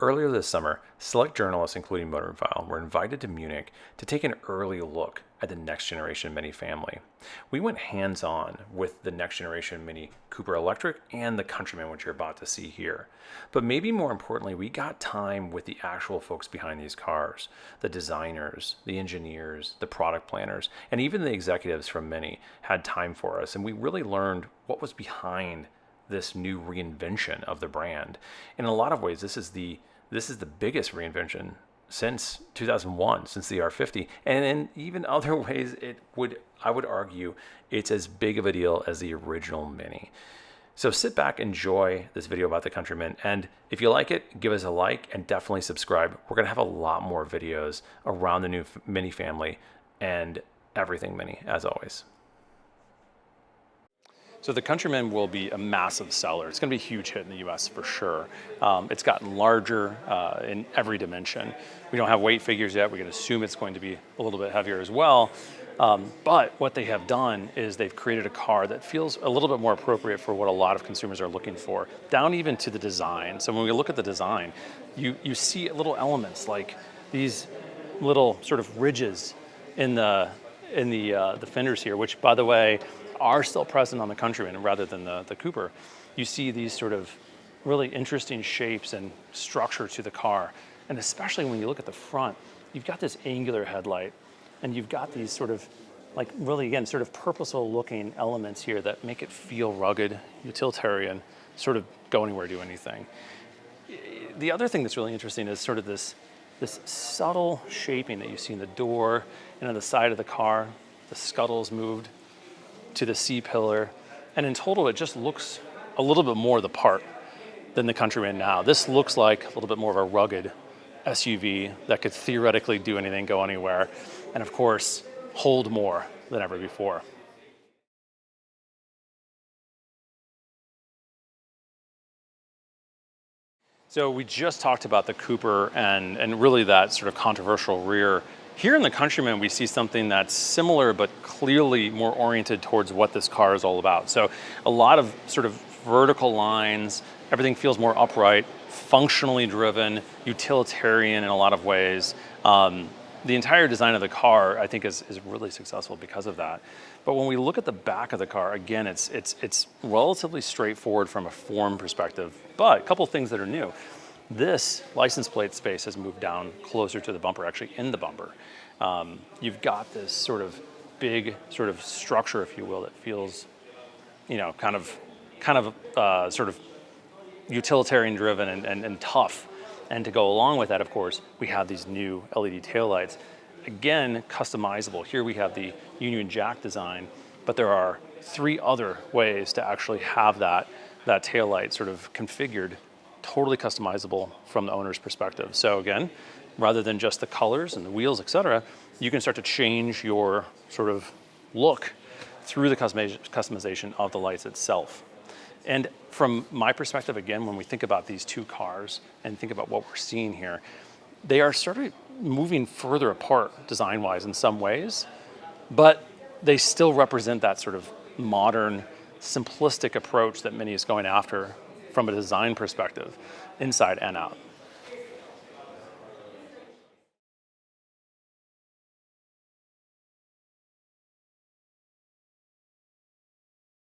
Earlier this summer, select journalists, including MotoringFile, were invited to Munich to take an early look at the next generation Mini family. We went hands-on with the next generation Mini Cooper Electric and the Countryman, which you're about to see here. But maybe more importantly, we got time with the actual folks behind these cars, the designers, the engineers, the product planners, and even the executives from Mini had time for us, and we really learned what was behind this new reinvention of the brand. In a lot of ways, this is the biggest reinvention since 2001, since the R50, and in even other ways, I would argue it's as big of a deal as the original Mini. So sit back, enjoy this video about the Countryman, and if you like it, give us a like and definitely subscribe. We're gonna have a lot more videos around the new Mini family and everything Mini, as always. So the Countryman will be a massive seller. It's going to be a huge hit in the US for sure. It's gotten larger in every dimension. We don't have weight figures yet. We can assume it's going to be a little bit heavier as well. But what they have done is they've created a car that feels a little bit more appropriate for what a lot of consumers are looking for, down even to the design. So when we look at the design, you see little elements like these little sort of ridges in the fenders here, which, by the way, are still present on the Countryman rather than the Cooper. You see these sort of really interesting shapes and structure to the car. And especially when you look at the front, you've got this angular headlight and you've got these sort of like really, again, sort of purposeful looking elements here that make it feel rugged, utilitarian, sort of go anywhere, do anything. The other thing that's really interesting is sort of this subtle shaping that you see in the door and on the side of the car. The scuttle's moved to the C-pillar, and in total it just looks a little bit more the part than the Countryman now. This looks like a little bit more of a rugged SUV that could theoretically do anything, go anywhere, and of course hold more than ever before. So we just talked about the Cooper and really that sort of controversial rear. Here in the Countryman, we see something that's similar, but clearly more oriented towards what this car is all about. So a lot of sort of vertical lines, everything feels more upright, functionally driven, utilitarian in a lot of ways. The entire design of the car, I think, is really successful because of that. But when we look at the back of the car, again, it's relatively straightforward from a form perspective, but a couple of things that are new. This license plate space has moved down closer to the bumper, actually in the bumper. You've got this sort of big sort of structure, if you will, that feels, you know, kind of sort of utilitarian driven and tough. And to go along with that, of course, we have these new LED taillights. Again, customizable. Here we have the Union Jack design, but there are 3 other ways to actually have that taillight sort of configured, totally customizable from the owner's perspective. So again, rather than just the colors and the wheels, etc., you can start to change your sort of look through the customization of the lights itself. And from my perspective, again, when we think about these two cars and think about what we're seeing here, they are sort of moving further apart design-wise in some ways, but they still represent that sort of modern, simplistic approach that Mini is going after from a design perspective, inside and out.